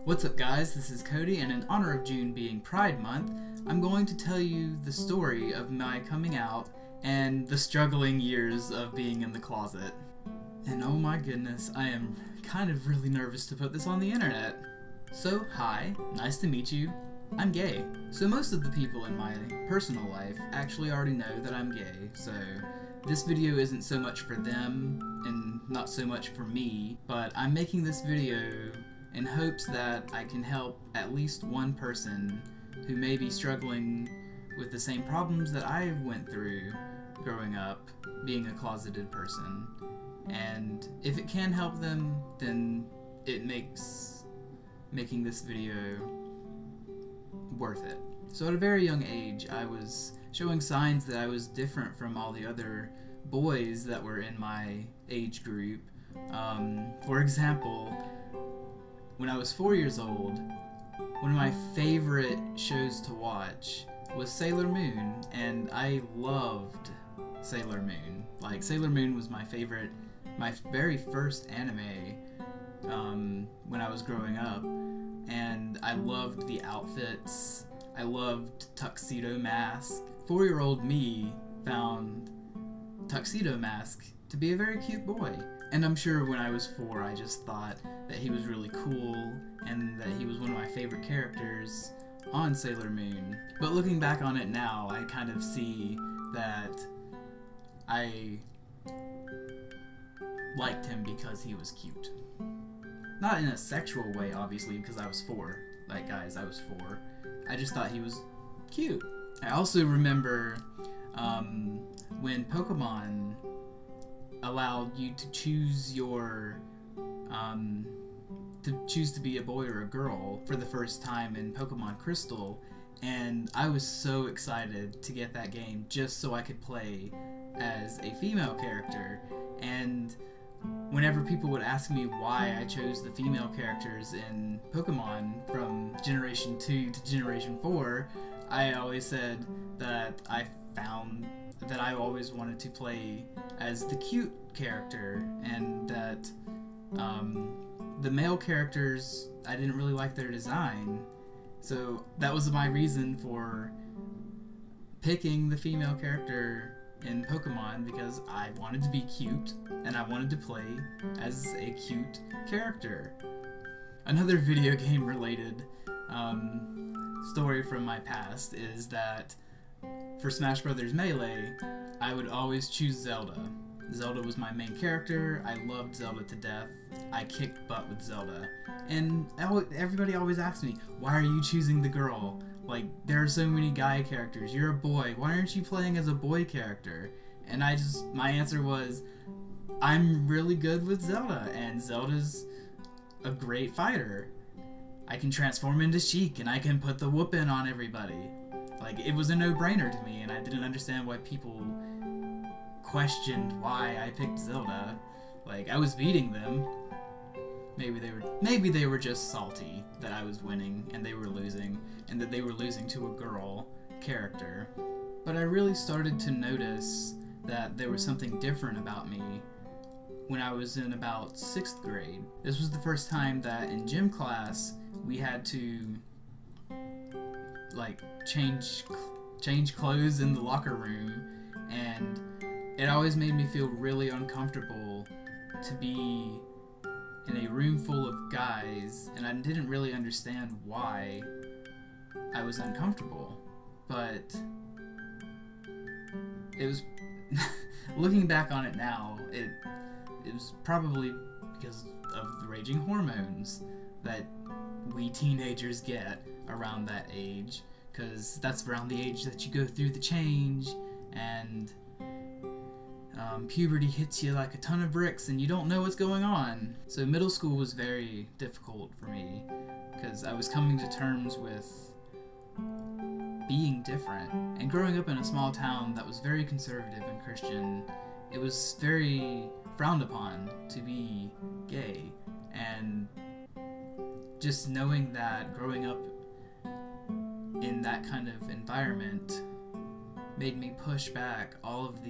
What's up guys, this is Cody, and in honor of June being Pride Month, I'm going to tell you the story of my coming out and the struggling years of being in the closet. And oh my goodness, I am kind of really nervous to put this on the internet. So, hi, nice to meet you. I'm gay. So most of the people in my personal life actually already know that I'm gay, so this video isn't so much for them and not so much for me, but I'm making this video in hopes that I can help at least one person who may be struggling with the same problems that I went through growing up, being a closeted person. And if it can help them, then it makes making this video worth it. So at a very young age, I was showing signs that I was different from all the other boys that were in my age group. For example, when I was 4 years old, one of my favorite shows to watch was Sailor Moon, and I loved Sailor Moon. Like, Sailor Moon was my favorite, my very first anime when I was growing up, and I loved the outfits, I loved Tuxedo Mask. 4-year-old me found Tuxedo Mask to be a very cute boy. And I'm sure when I was 4, I just thought that he was really cool and that he was one of my favorite characters on Sailor Moon. But looking back on it now, I kind of see that I liked him because he was cute. Not in a sexual way, obviously, because I was 4. Like, guys, I was 4. I just thought he was cute. I also remember when Pokemon allowed you to choose your to be a boy or a girl for the first time in Pokemon Crystal, and I was so excited to get that game just so I could play as a female character. And whenever people would ask me why I chose the female characters in Pokemon from Generation 2 to Generation 4, I always said that I found that I always wanted to play as the cute character, and that the male characters, I didn't really like their design. So that was my reason for picking the female character in Pokemon, because I wanted to be cute and I wanted to play as a cute character. Another video game related story from my past is that for Smash Bros. Melee, I would always choose Zelda. Zelda was my main character. I loved Zelda to death. I kicked butt with Zelda. And everybody always asks me, why are you choosing the girl? Like, there are so many guy characters. You're a boy. Why aren't you playing as a boy character? And my answer was, I'm really good with Zelda, and Zelda's a great fighter. I can transform into Sheik, and I can put the whoopin' on everybody. Like, it was a no-brainer to me, and I didn't understand why people questioned why I picked Zelda. Like, I was beating them. Maybe they were just salty that I was winning and they were losing, and that they were losing to a girl character. But I really started to notice that there was something different about me when I was in about 6th grade. This was the first time that in gym class we had to like change clothes in the locker room, and it always made me feel really uncomfortable to be in a room full of guys, and I didn't really understand why I was uncomfortable. But it was looking back on it now, it was probably because of the raging hormones that we teenagers get around that age, because that's around the age that you go through the change, and puberty hits you like a ton of bricks and you don't know what's going on. So middle school was very difficult for me, because I was coming to terms with being different. And growing up in a small town that was very conservative and Christian, it was very frowned upon to be gay. And just knowing that growing up in that kind of environment made me push back all of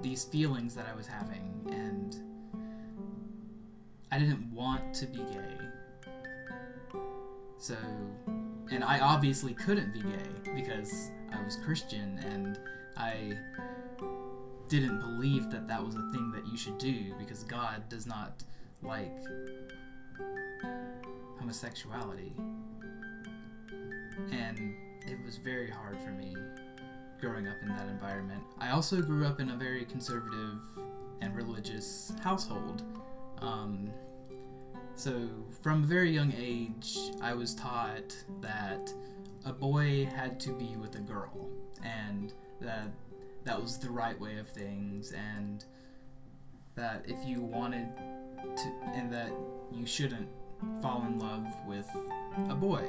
these feelings that I was having, and I didn't want to be gay. So, and I obviously couldn't be gay because I was Christian and I didn't believe that that was a thing that you should do because God does not like homosexuality. And it was very hard for me growing up in that environment. I also grew up in a very conservative and religious household. So from a very young age, I was taught that a boy had to be with a girl, and that was the right way of things, and that if you wanted to, and that you shouldn't fall in love with a boy,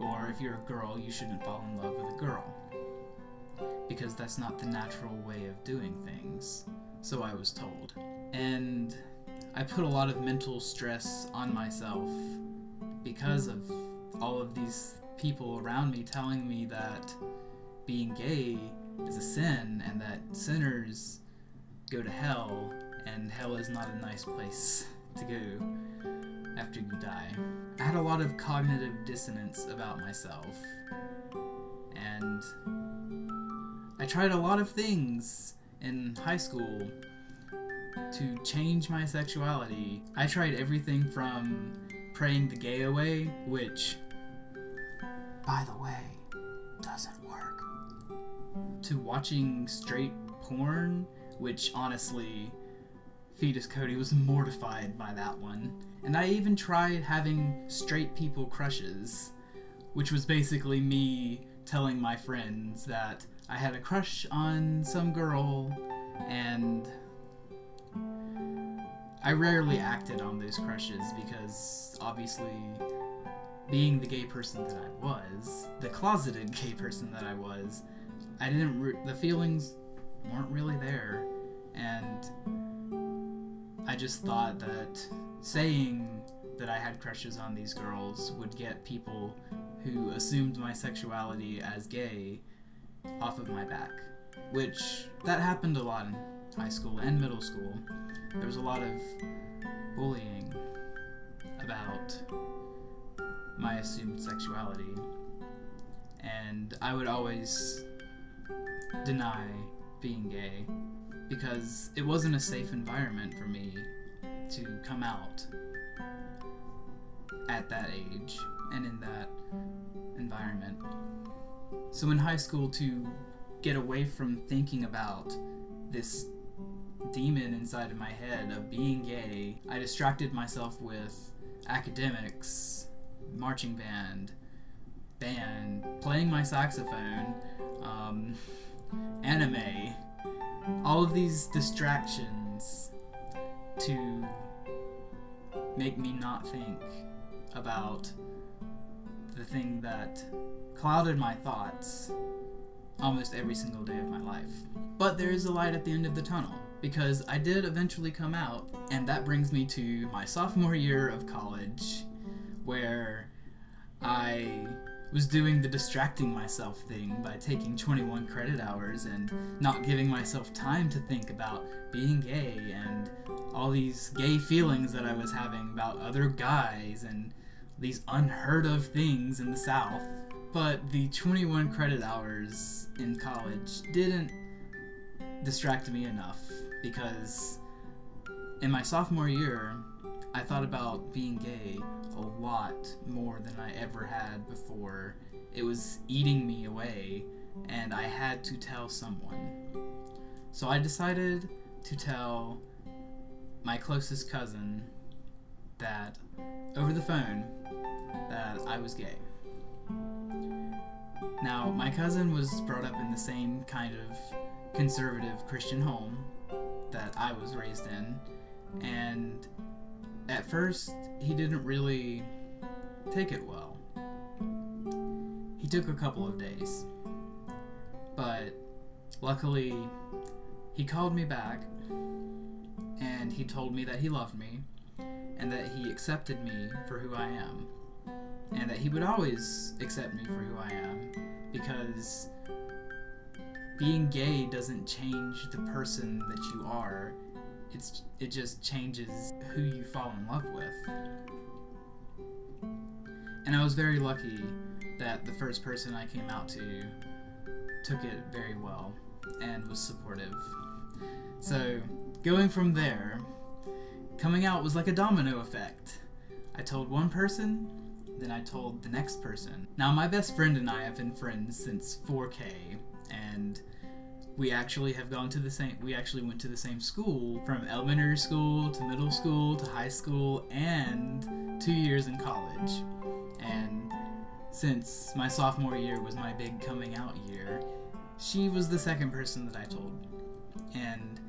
or if you're a girl, you shouldn't fall in love with a girl, because that's not the natural way of doing things. So I was told. And I put a lot of mental stress on myself because of all of these people around me telling me that being gay is a sin and that sinners go to hell, and hell is not a nice place to go after you die. I had a lot of cognitive dissonance about myself, and I tried a lot of things in high school to change my sexuality. I tried everything from praying the gay away, which, by the way, doesn't work, to watching straight porn, which honestly, Fetus Cody was mortified by that one. And I even tried having straight people crushes, which was basically me telling my friends that I had a crush on some girl, and I rarely acted on those crushes because, obviously, being the gay person that I was, the closeted gay person that I was, I didn't, the feelings weren't really there, and I just thought that saying that I had crushes on these girls would get people who assumed my sexuality as gay off of my back, which that happened a lot in high school and middle school. There was a lot of bullying about my assumed sexuality, and I would always deny being gay because it wasn't a safe environment for me to come out at that age and in that environment. So in high school, to get away from thinking about this demon inside of my head of being gay, I distracted myself with academics, marching band, playing my saxophone, anime, all of these distractions to make me not think about the thing that clouded my thoughts almost every single day of my life. But there is a light at the end of the tunnel, because I did eventually come out, and that brings me to my sophomore year of college, where I was doing the distracting myself thing by taking 21 credit hours and not giving myself time to think about being gay and all these gay feelings that I was having about other guys and these unheard of things in the South. But the 21 credit hours in college didn't distract me enough, because in my sophomore year, I thought about being gay a lot more than I ever had before. It was eating me away, and I had to tell someone. So I decided to tell my closest cousin that, over the phone, that I was gay. Now, my cousin was brought up in the same kind of conservative Christian home that I was raised in, and at first, he didn't really take it well. He took a couple of days, but luckily, he called me back, and he told me that he loved me, and that he accepted me for who I am, and that he would always accept me for who I am, because being gay doesn't change the person that you are. It just changes who you fall in love with. And I was very lucky that the first person I came out to took it very well and was supportive. So, going from there, coming out was like a domino effect. I told one person, then I told the next person. Now, my best friend and I have been friends since 4K, and we actually went to the same school, from elementary school to middle school to high school and 2 years in college. And since my sophomore year was my big coming out year, she was the second person that I told. And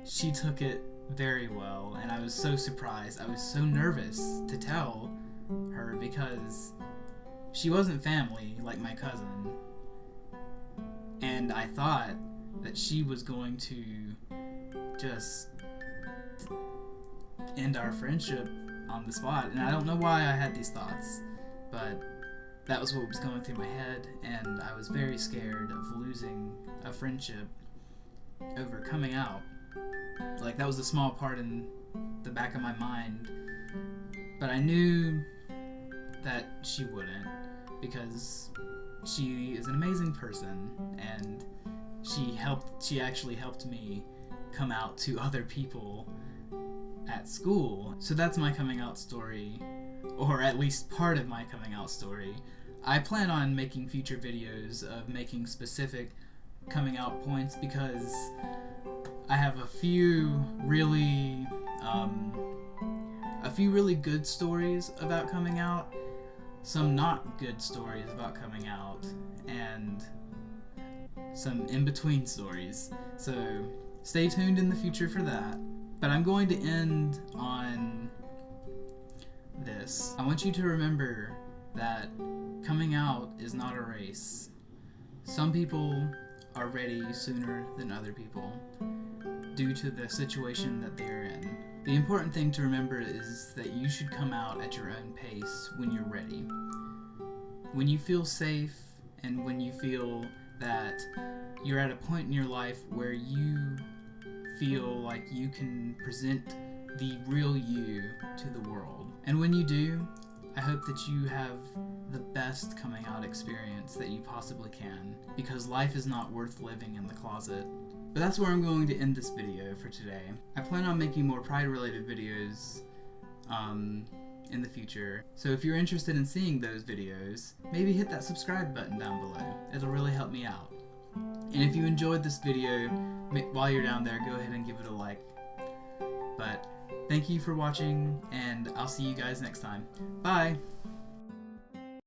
she took it very well, and I was so surprised. I was so nervous to tell her because she wasn't family like my cousin. And I thought that she was going to just end our friendship on the spot. And I don't know why I had these thoughts, but that was what was going through my head, and I was very scared of losing a friendship over coming out. Like, that was a small part in the back of my mind, but I knew that she wouldn't, because she is an amazing person, and she actually helped me come out to other people at school. So that's my coming out story, or at least part of my coming out story. I plan on making future videos of making specific coming out points, because I have a few really good stories about coming out, some not good stories about coming out, and some in-between stories. So stay tuned in the future for that. But I'm going to end on this. I want you to remember that coming out is not a race. Some people are ready sooner than other people due to the situation that they're in. The important thing to remember is that you should come out at your own pace when you're ready. When you feel safe, and when you feel that you're at a point in your life where you feel like you can present the real you to the world. And when you do, I hope that you have the best coming out experience that you possibly can, because life is not worth living in the closet. But that's where I'm going to end this video for today. I plan on making more Pride-related videos in the future. So if you're interested in seeing those videos, maybe hit that subscribe button down below. It'll really help me out. And if you enjoyed this video, while you're down there, go ahead and give it a like. But thank you for watching, and I'll see you guys next time. Bye!